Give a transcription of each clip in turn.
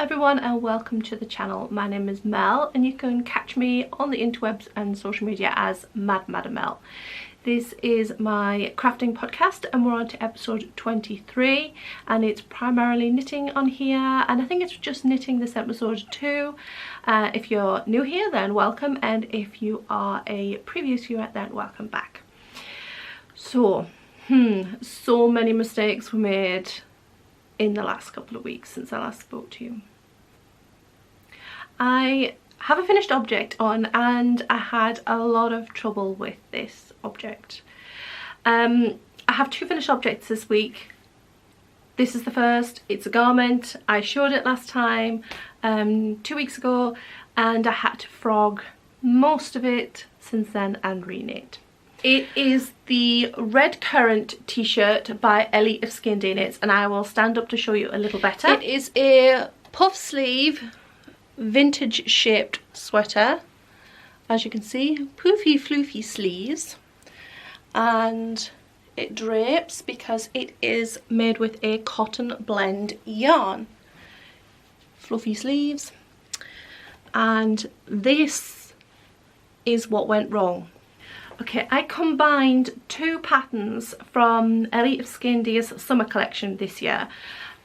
everyone and welcome to the channel. My name is Mel and you can catch me on the interwebs and social media as Madam Mel. This is my crafting podcast and we're on to episode 23 and it's primarily knitting on here, and I think it's just knitting this episode too. If you're new here then welcome, and if you are a previous viewer then welcome back. So many mistakes were made in the last couple of weeks since I last spoke to you. I have a finished object on and I had a lot of trouble with this object. I have two finished objects this week. This is the first. It's a garment. I showed it last time 2 weeks ago and I had to frog most of it since then and reknit. It is the Redcurrant t-shirt by Ellie of Skein Day Knits, and I will stand up to show you a little better. It is a puff sleeve vintage shaped sweater, as you can see, poofy floofy sleeves, and it drapes because it is made with a cotton blend yarn. Fluffy sleeves, and this is what went wrong. Okay, I combined two patterns from Ellie of Skein Day's summer collection this year.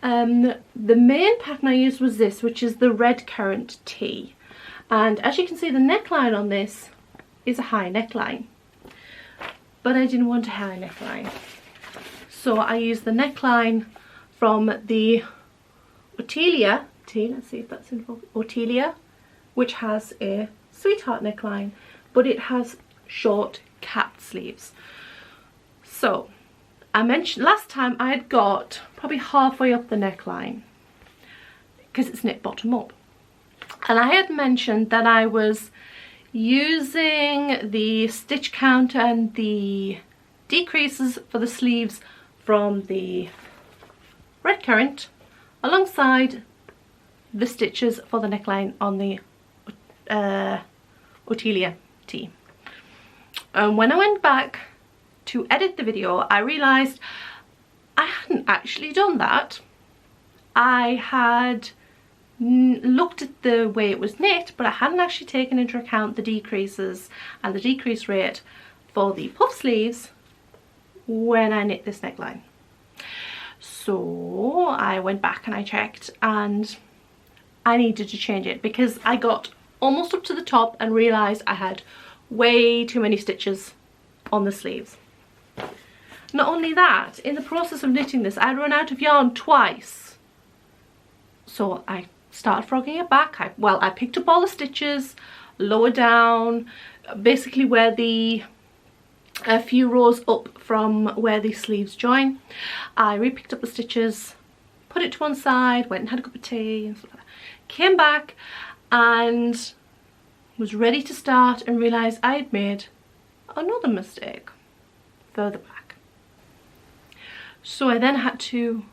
The main pattern I used was this, which is the Redcurrant tee. And as you can see, the neckline on this is a high neckline. But I didn't want a high neckline. So I used the neckline from the Ortelia tee, let's see if that's in focus, Ortelia, which has a sweetheart neckline, but it has short capped sleeves. So I mentioned last time I had got probably halfway up the neckline because it's knit bottom up, and I had mentioned that I was using the stitch counter and the decreases for the sleeves from the Redcurrant alongside the stitches for the neckline on the Ortelia tee. And when I went back to edit the video, I realised I hadn't actually done that. I had looked at the way it was knit, but I hadn't actually taken into account the decreases and the decrease rate for the puff sleeves when I knit this neckline. So I went back and I checked, and I needed to change it because I got almost up to the top and realised I had way too many stitches on the sleeves. Not only that, in the process of knitting this I'd run out of yarn twice, so I started frogging it back. I picked up all the stitches lower down, basically where a few rows up from where the sleeves join. I re-picked up the stitches, put it to one side, went and had a cup of tea and stuff like that. Came back and was ready to start and realised I had made another mistake further back. So I then had to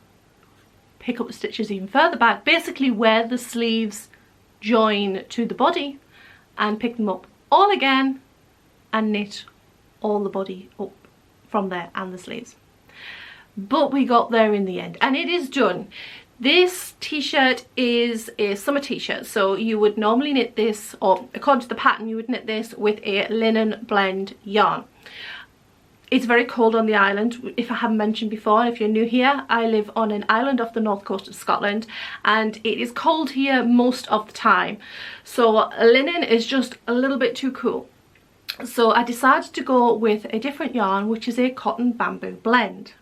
pick up the stitches even further back, basically where the sleeves join to the body, and pick them up all again and knit all the body up from there and the sleeves. But we got there in the end and it is done. This t-shirt is a summer t-shirt, so you would normally knit this, or according to the pattern you would knit this with a linen blend yarn. It's very cold on the island, if I haven't mentioned before, and if you're new here, I live on an island off the north coast of Scotland and it is cold here most of the time, so linen is just a little bit too cool. So I decided to go with a different yarn, which is a cotton bamboo blend.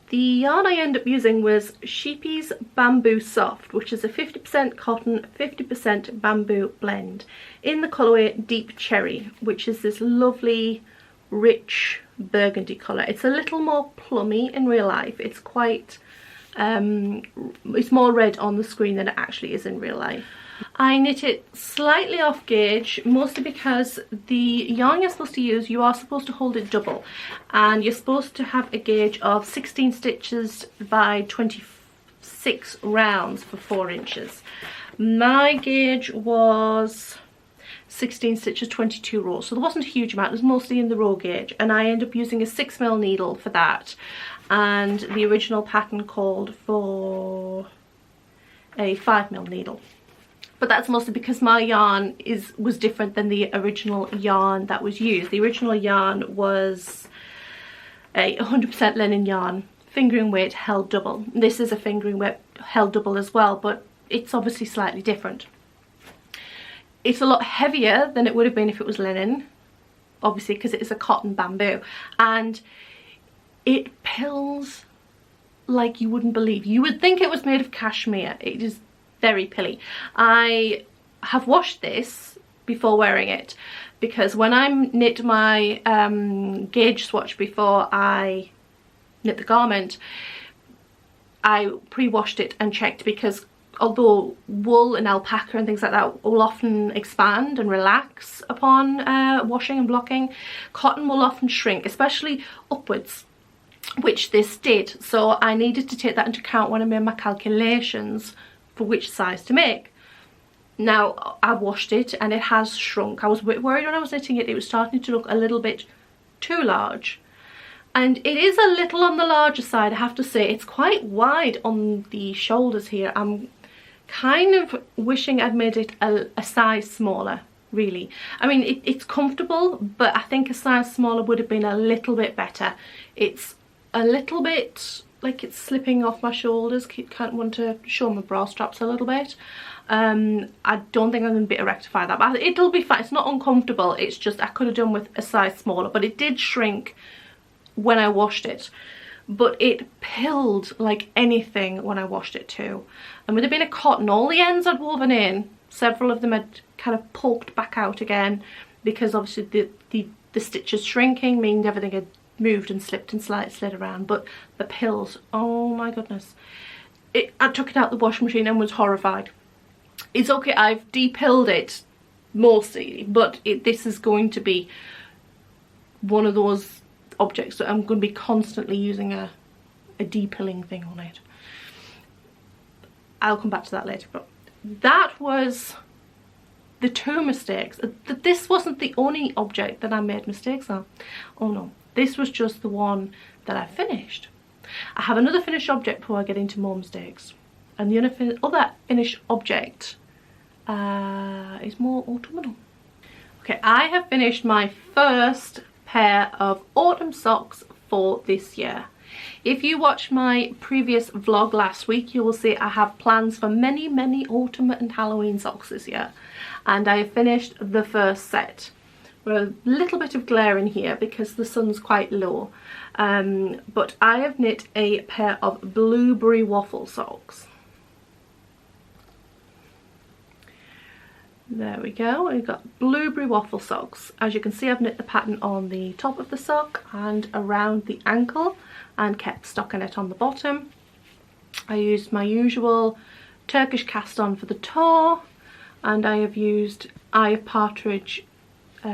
The yarn I ended up using was Sheepy's Bamboo Soft, which is a 50% cotton, 50% bamboo blend in the colourway Deep Cherry, which is this lovely, rich burgundy colour. It's a little more plummy in real life. It's quite, it's more red on the screen than it actually is in real life. I knit it slightly off gauge, mostly because the yarn you're supposed to use, you are supposed to hold it double, and you're supposed to have a gauge of 16 stitches by 26 rounds for 4 inches. My gauge was 16 stitches, 22 rows, so there wasn't a huge amount. It was mostly in the row gauge, and I ended up using a 6mm needle for that, and the original pattern called for a 5mm needle. But that's mostly because my yarn was different than the original yarn that was used. The original yarn was a 100% linen yarn, fingering weight held double. This is a fingering weight held double as well, but it's obviously slightly different. It's a lot heavier than it would have been if it was linen, obviously, because it is a cotton bamboo, and it pills like you wouldn't believe. You would think it was made of cashmere. It is very pilly. I have washed this before wearing it, because when I knit my gauge swatch before I knit the garment, I pre-washed it and checked, because although wool and alpaca and things like that will often expand and relax upon washing and blocking, cotton will often shrink, especially upwards, which this did. So I needed to take that into account when I made my calculations for which size to make. Now I've washed it and it has shrunk. I was a bit worried when I was knitting it, it was starting to look a little bit too large. And it is a little on the larger side, I have to say. It's quite wide on the shoulders here. I'm kind of wishing I'd made it a size smaller, really. I mean, it's comfortable, but I think a size smaller would have been a little bit better. It's a little bit like it's slipping off my shoulders. Can't want to show my bra straps a little bit. I don't think I'm going to be able to rectify that, but it'll be fine. It's not uncomfortable, it's just I could have done with a size smaller, but it did shrink when I washed it. But it pilled like anything when I washed it too. And with it being a cotton, all the ends I'd woven in, several of them had kind of poked back out again, because obviously the stitches shrinking means everything had moved and slipped and slid around. But the pills, oh my goodness. I took it out the washing machine and was horrified. It's okay, I've de-pilled it mostly, but this is going to be one of those objects that I'm going to be constantly using a de-pilling thing on it. I'll come back to that later, but that was the two mistakes. This wasn't the only object that I made mistakes on. Oh no, this was just the one that I finished. I have another finished object before I get into more mistakes. And the other finished object is more autumnal. Okay, I have finished my first pair of autumn socks for this year. If you watched my previous vlog last week, you will see I have plans for many autumn and Halloween socks this year. And I have finished the first set. With a little bit of glare in here because the sun's quite low. But I have knit a pair of blueberry waffle socks. There we go, we've got blueberry waffle socks. As you can see, I've knit the pattern on the top of the sock and around the ankle and kept stockinette on the bottom. I used my usual Turkish cast on for the toe, and I have used eye of partridge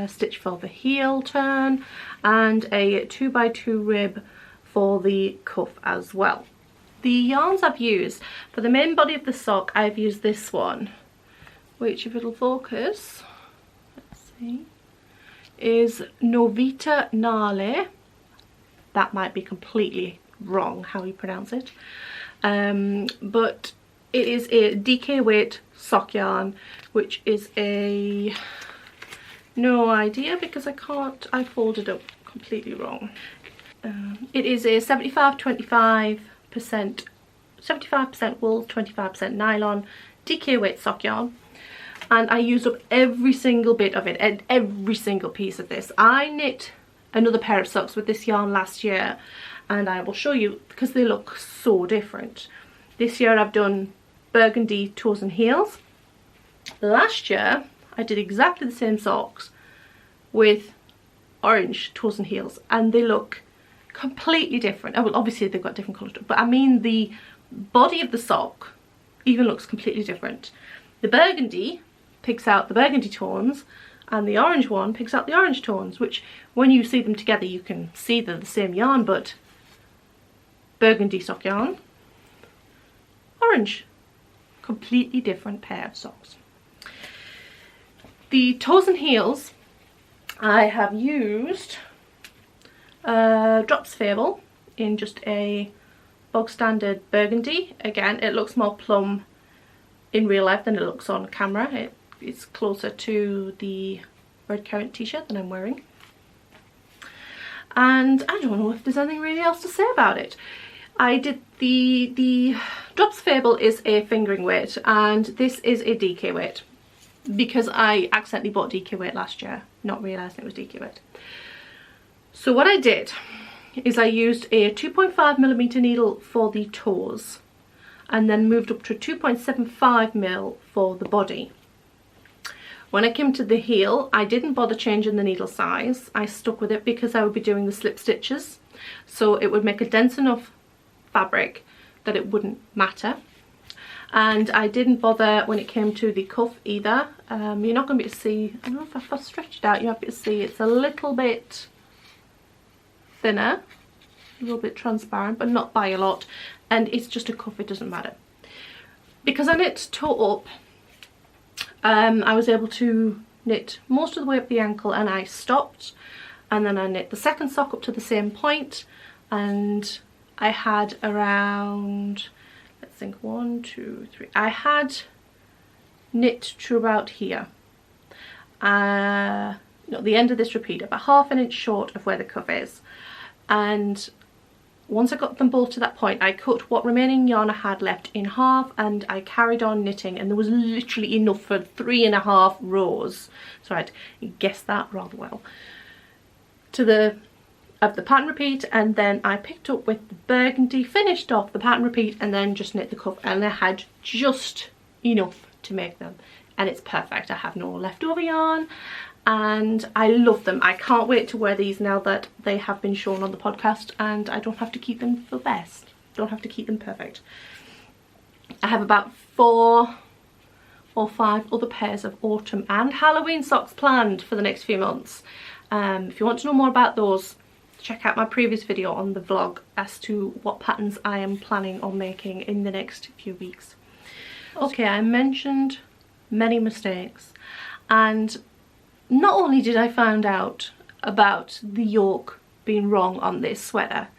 stitch for the heel turn and a 2x2 rib for the cuff as well. The yarns I've used for the main body of the sock, I've used this one, which, if it'll focus, let's see, is Novita Nale. That might be completely wrong how you pronounce it, but it is a DK weight sock yarn, which is a, no idea because I folded up completely wrong. It is a 75% wool, 25% nylon, DK weight sock yarn. And I used up every single bit of it, and every single piece of this. I knit another pair of socks with this yarn last year, and I will show you because they look so different. This year I've done burgundy toes and heels. Last year I did exactly the same socks with orange toes and heels, and they look completely different. Oh, well, obviously they've got different colours, but I mean the body of the sock even looks completely different. The burgundy picks out the burgundy tones and the orange one picks out the orange tones, which when you see them together you can see they're the same yarn, but burgundy sock yarn, orange, completely different pair of socks. The toes and heels I have used Drops Fable in just a bog standard burgundy. Again, it looks more plum in real life than it looks on camera. It's closer to the Redcurrant t-shirt that I'm wearing. And I don't know if there's anything really else to say about it. I did the Drops Fable is a fingering weight, and this is a DK weight, because I accidentally bought DK weight last year, not realising it was DK weight. So what I did is I used a 2.5mm needle for the toes, and then moved up to 2.75mm for the body. When I came to the heel, I didn't bother changing the needle size. I stuck with it because I would be doing the slip stitches, so it would make a dense enough fabric that it wouldn't matter. And I didn't bother when it came to the cuff either. You're not going to be able to see, I don't know if I stretch it out, you might be able to see it's a little bit thinner, a little bit transparent, but not by a lot, and it's just a cuff, it doesn't matter. Because I knit toe up, I was able to knit most of the way up the ankle, and I stopped, and then I knit the second sock up to the same point, and I had around, let's think, 1, 2, 3, I had knit to about here. No, the end of this repeat, about ½ inch short of where the cuff is. And once I got them both to that point, I cut what remaining yarn I had left in half, and I carried on knitting, and there was literally enough for 3.5 rows. So I'd guessed that rather well. To the pattern repeat, and then I picked up with the burgundy, finished off the pattern repeat, and then just knit the cuff, and I had just enough to make them, and it's perfect. I have no leftover yarn, and I love them. I can't wait to wear these now that they have been shown on the podcast, and I don't have to keep them for best. Don't have to keep them perfect. I have about 4 or 5 other pairs of autumn and Halloween socks planned for the next few months. If you want to know more about those, check out my previous video on the vlog as to what patterns I am planning on making in the next few weeks. Okay, I mentioned many mistakes, and not only did I find out about the yoke being wrong on this sweater,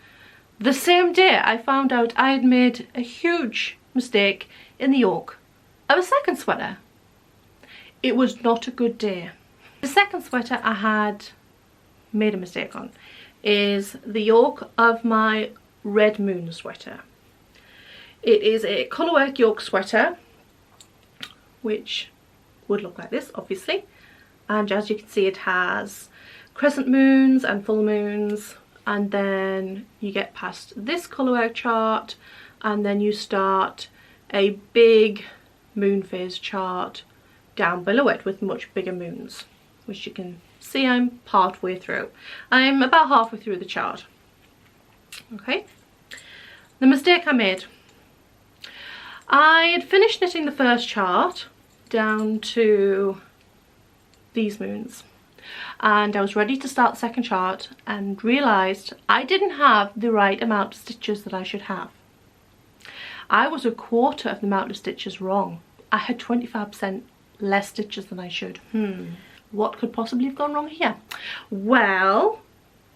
the same day I found out I had made a huge mistake in the yoke of a second sweater. It was not a good day. The second sweater I had made a mistake on is the yoke of my Red Moon sweater. It is a colourwork yoke sweater, which would look like this, obviously. And as you can see, it has crescent moons and full moons, and then you get past this colourwork chart, and then you start a big moon phase chart down below it with much bigger moons, which you can see I'm partway through. I'm about halfway through the chart. Okay, the mistake I made. I had finished knitting the first chart down to these moons, and I was ready to start the second chart and realised I didn't have the right amount of stitches that I should have. I was 1/4 of the amount of stitches wrong. I had 25% less stitches than I should. What could possibly have gone wrong here? Well,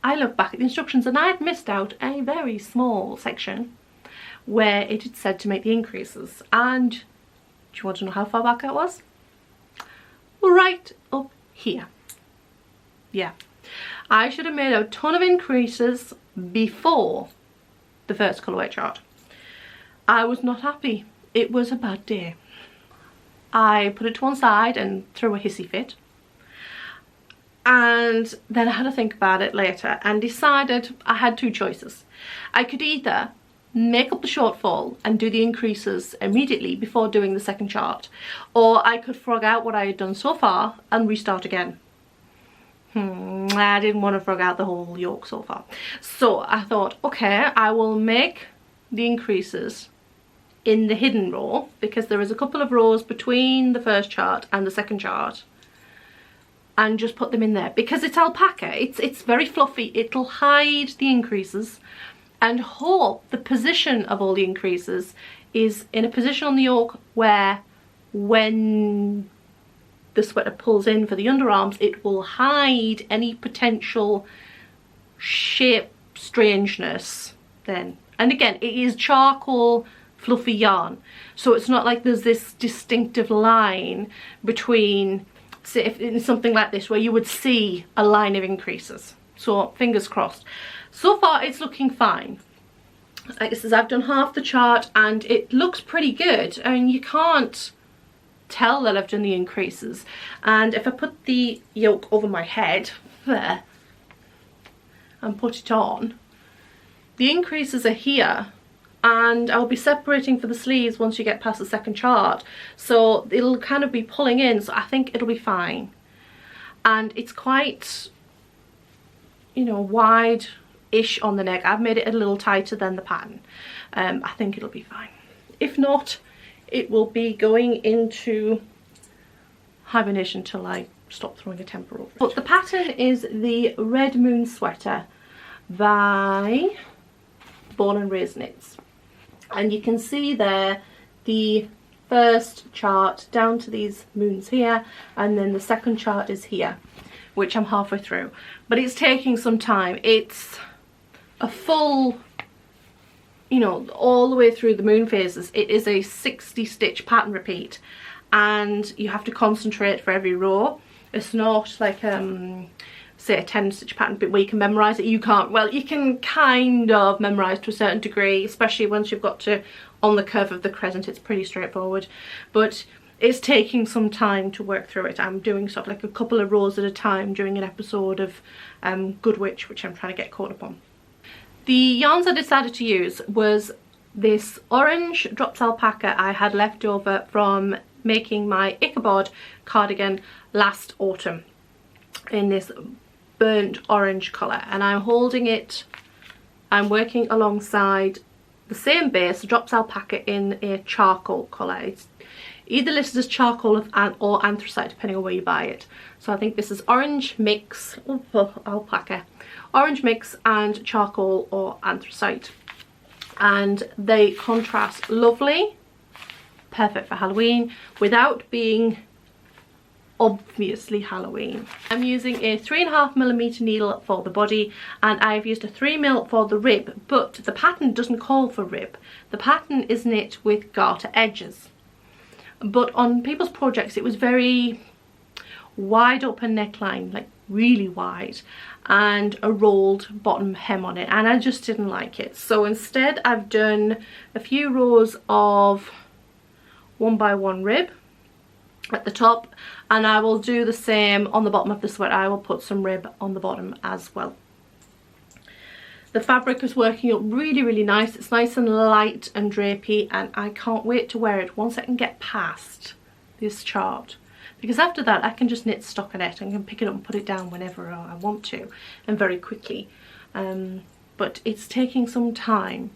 I looked back at the instructions and I had missed out a very small section where it had said to make the increases. And do you want to know how far back that was? Right up here. Yeah, I should have made a ton of increases before the first colourway chart. I was not happy. It was a bad day. I put it to one side and threw a hissy fit. And then I had to think about it later and decided I had 2 choices. I could either make up the shortfall and do the increases immediately before doing the second chart, or I could frog out what I had done so far and restart again. I didn't want to frog out the whole yoke so far. So I thought, okay, I will make the increases in the hidden row, because there is a couple of rows between the first chart and the second chart, and just put them in there because it's alpaca, it's very fluffy, it'll hide the increases, and hope the position of all the increases is in a position on the yoke where when the sweater pulls in for the underarms, it will hide any potential shape strangeness then. And again, it is charcoal fluffy yarn, so it's not like there's this distinctive line between, say, if in something like this where you would see a line of increases. So fingers crossed. So far it's looking fine. Like I said, I've done half the chart and it looks pretty good. I mean, you can't tell that I've done the increases. And if I put the yoke over my head there and put it on, the increases are here, and I'll be separating for the sleeves once you get past the second chart, so it'll kind of be pulling in, so I think it'll be fine. And it's quite, you know, wide-ish on the neck. I've made it a little tighter than the pattern. I think it'll be fine. If not, it will be going into hibernation till I stop throwing a temper over it. But the pattern is the Red Moon Sweater by Born and Raised Knits. And you can see there the first chart down to these moons here, and then the second chart is here, which I'm halfway through. But it's taking some time. It's a full, you know, all the way through the moon phases. It is a 60 stitch pattern repeat, and you have to concentrate for every row. It's not like say a 10 stitch pattern bit where you can memorize it. You can't, well, you can kind of memorize to a certain degree, especially once you've got to on the curve of the crescent. It's pretty straightforward, but it's taking some time to work through it. I'm doing sort of like a couple of rows at a time during an episode of Good Witch, which I'm trying to get caught up on. The yarns I decided to use was this orange drops alpaca I had left over from making my Ichabod cardigan last autumn in this burnt orange colour, and I'm holding it, I'm working alongside the same base, drops alpaca, in a charcoal colour. It's either listed as charcoal or anthracite depending on where you buy it. So I think this is orange mix, alpaca, orange mix and charcoal or anthracite, and they contrast lovely, perfect for Halloween without being obviously Halloween. I'm using a 3.5mm needle for the body, and I've used a 3mm for the rib, but the pattern doesn't call for rib. The pattern is knit with garter edges, but on people's projects it was very wide open neckline, like really wide, and a rolled bottom hem on it, and I just didn't like it. So instead I've done a few rows of 1x1 rib at the top, and I will do the same on the bottom of the sweater. I will put some rib on the bottom as well. The fabric is working up really nice. It's nice and light and drapey, and I can't wait to wear it once I can get past this chart, because after that I can just knit stockinette and can pick it up and put it down whenever I want to, and very quickly. But it's taking some time,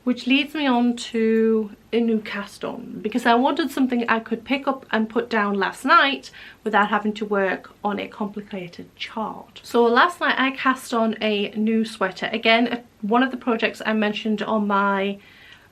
which leads me on to a new cast on, because I wanted something I could pick up and put down last night without having to work on a complicated chart. So last night I cast on a new sweater, again one of the projects I mentioned on my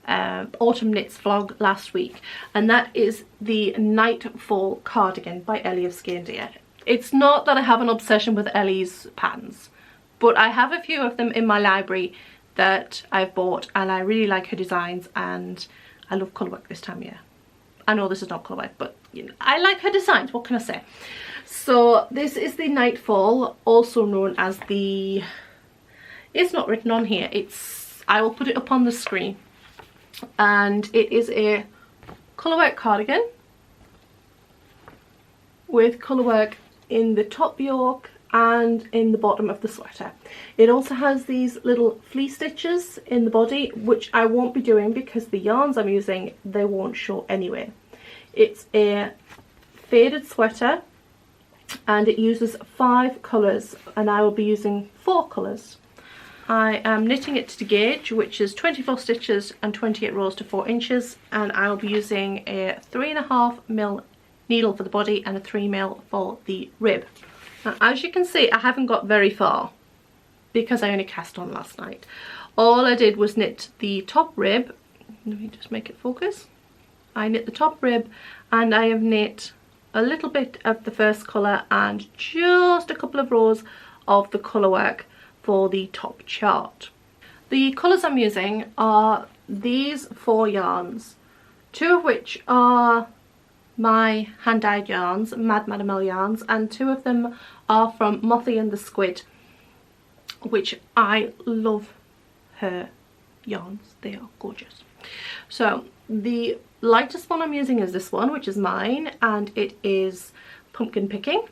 autumn knits vlog last week, and that is the Nightfall Cardigan by Ellie of Scandia. It's not that I have an obsession with Ellie's patterns, but I have a few of them in my library that I've bought, and I really like her designs, and I love colourwork this time of year. I know this is not colourwork, but you know, I like her designs, what can I say? So this is the Nightfall, also known as the, it's not written on here, it's, I will put it up on the screen, and it is a colourwork cardigan with colourwork in the top yoke and in the bottom of the sweater. It also has these little fleece stitches in the body, which I won't be doing because the yarns I'm using, they won't show anyway. It's a faded sweater, and it uses 5 colours, and I will be using 4 colours. I am knitting it to gauge, which is 24 stitches and 28 rows to 4 inches, and I will be using a 3.5mm needle for the body and a 3mm for the rib. Now, as you can see, I haven't got very far because I only cast on last night. All I did was knit the top rib. Let me just make it focus. I knit the top rib, and I have knit a little bit of the first colour and just a couple of rows of the colourwork for the top chart. The colours I'm using are these 4 yarns, 2 of which are my hand-dyed yarns, Mad Madamel yarns, and 2 of them are from Mothy and the Squid, which I love her yarns. They are gorgeous. So the lightest one I'm using is this one, which is mine, and it is pumpkin picking.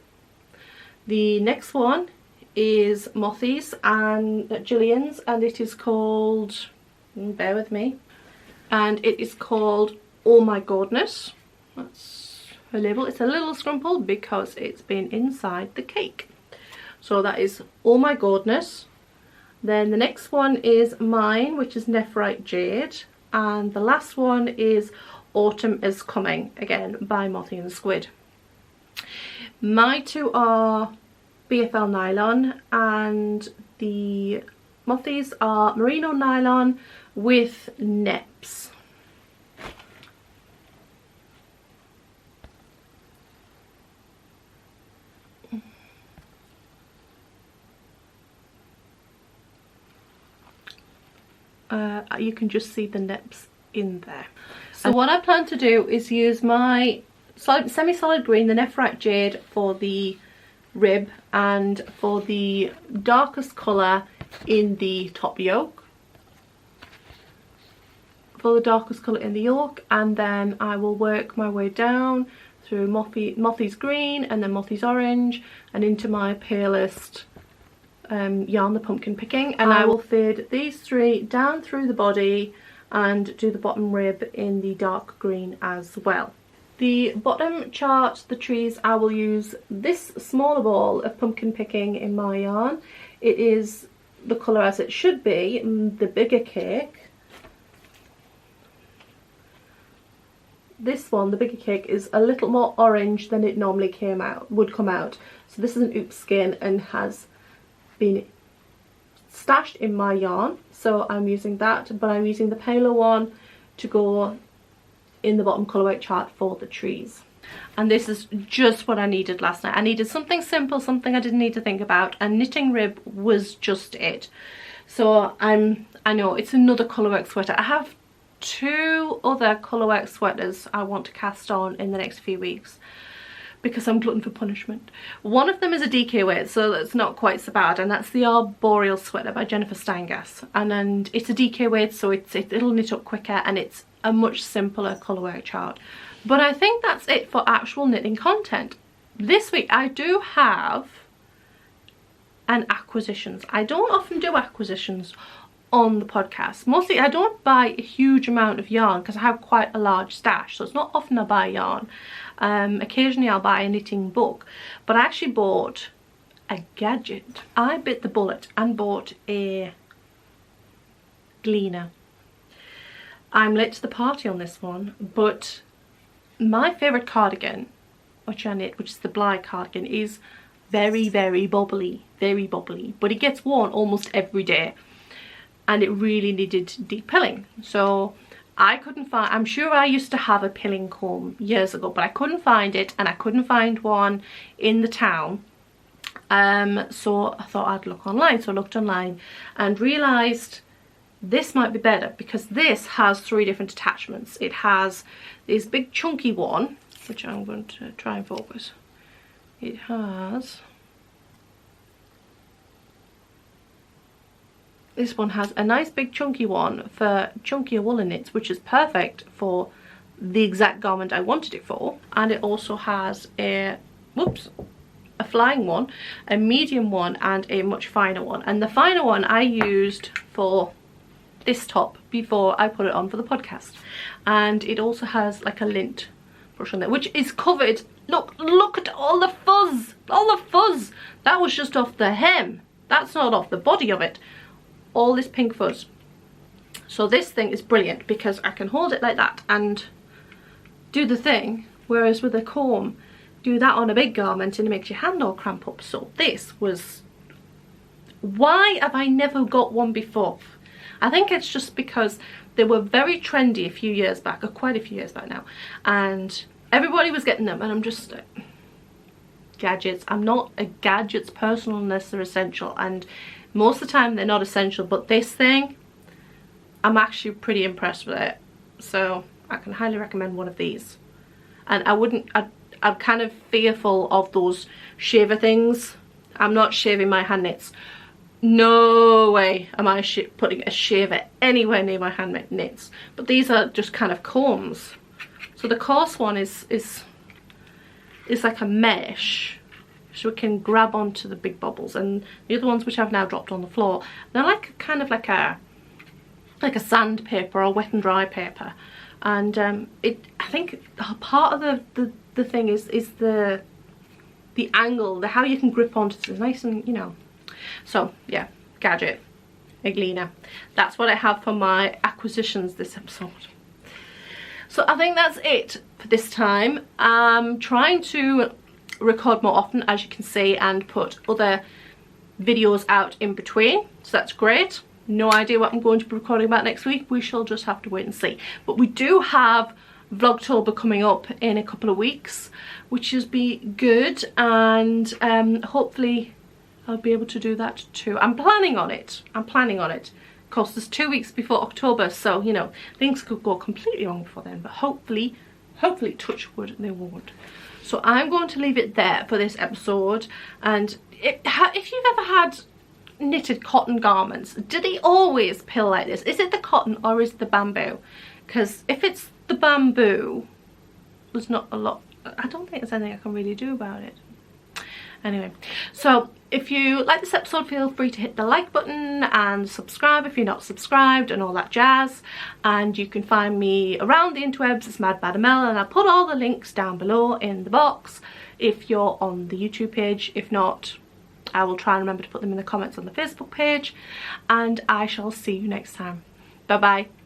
The next one is Mothy's and Gillian's, and it is called, bear with me, and it is called Oh My Goodness. That's her label. It's a little scrumpled because it's been inside the cake. So that is Oh My Goodness. Then the next one is mine, which is Nephrite Jade, and the last one is Autumn Is Coming, again by Mothy and the Squid. My 2 are BFL nylon, and the Mothy's are merino nylon with neps. You can just see the neps in there. So what I plan to do is use my semi-solid green, the Nephrite Jade, for the rib and for the darkest colour in the top yoke. For the darkest colour in the yoke, and then I will work my way down through Mothy's green and then Mothy's orange and into my palest yarn, the pumpkin picking, and I will fade these 3 down through the body and do the bottom rib in the dark green as well. The bottom chart, the trees, I will use this smaller ball of pumpkin picking in my yarn. It is the colour as it should be, the bigger cake. This one, the bigger cake, is a little more orange than it normally would come out. So this is an oops skin and has been stashed in my yarn, so I'm using that, but I'm using the paler one to go in the bottom colourway chart for the trees. And this is just what I needed last night. I needed something simple, something I didn't need to think about, and knitting rib was just it. So I know it's another colourwork sweater. I have 2 other colourwork sweaters I want to cast on in the next few weeks, because I'm glutton for punishment. One of them is a DK weight, so that's not quite so bad, and that's the Arboreal Sweater by Jennifer Steingass. And it's a DK weight, so it'll knit up quicker, and it's a much simpler colourwork chart. But I think that's it for actual knitting content. This week I do have an acquisitions. I don't often do acquisitions on the podcast. Mostly I don't buy a huge amount of yarn because I have quite a large stash, so it's not often I buy yarn. Occasionally I'll buy a knitting book, but I actually bought a gadget. I bit the bullet and bought a gleaner. I'm late to the party on this one, but my favourite cardigan, which I knit, which is the Bly cardigan, is very, very bubbly, but it gets worn almost every day, and it really needed deep pilling. So I couldn't find, I'm sure I used to have a pilling comb years ago, but I couldn't find it, and I couldn't find one in the town. So I thought I'd look online. So I looked online and realised this might be better, because this has 3 different attachments. It has this big chunky one, which I'm going to try and focus. It has, this one has a nice big chunky one for chunkier woolen knits, which is perfect for the exact garment I wanted it for. And it also has a, whoops, a flying one, a medium one, and a much finer one. And the finer one I used for this top before I put it on for the podcast. And it also has like a lint brush on there, which is covered. Look at all the fuzz, that was just off the hem, that's not off the body of it, all this pink fuzz. So this thing is brilliant because I can hold it like that and do the thing, whereas with a comb, do that on a big garment and it makes your hand all cramp up. So this was, why have I never got one before? I think it's just because they were very trendy a few years back, or quite a few years back now, and everybody was getting them, and I'm just like, gadgets. I'm not a gadgets person unless they're essential, and most of the time they're not essential, but this thing, I'm actually pretty impressed with it. So I can highly recommend one of these. And I'm kind of fearful of those shaver things. I'm not shaving my hand knits. No way am I putting a shaver anywhere near my hand knits. But these are just kind of combs. So the coarse one is like a mesh, so it can grab onto the big bubbles, and the other ones, which I've now dropped on the floor, they're like kind of like a sandpaper or wet and dry paper. And I think part of the thing is the angle, how you can grip onto it is nice, and you know. So yeah, gadget, Iglina. That's what I have for my acquisitions this episode. So I think that's it for this time. I'm trying to record more often, as you can see, and put other videos out in between, so that's great. No idea what I'm going to be recording about next week. We shall just have to wait and see. But we do have Vlogtober coming up in a couple of weeks, which is be good, and hopefully I'll be able to do that too. I'm planning on it. Of course, there's 2 weeks before October, so you know, things could go completely wrong before then, but hopefully touch wood, they won't. So I'm going to leave it there for this episode. And if you've ever had knitted cotton garments, do they always pill like this? Is it the cotton or is it the bamboo? Because if it's the bamboo, there's not a lot, I don't think there's anything I can really do about it. Anyway, so if you like this episode, feel free to hit the like button and subscribe if you're not subscribed and all that jazz. And you can find me around the interwebs as Mad Bad Mel, and I'll put all the links down below in the box if you're on the YouTube page. If not, I will try and remember to put them in the comments on the Facebook page, and I shall see you next time. Bye bye.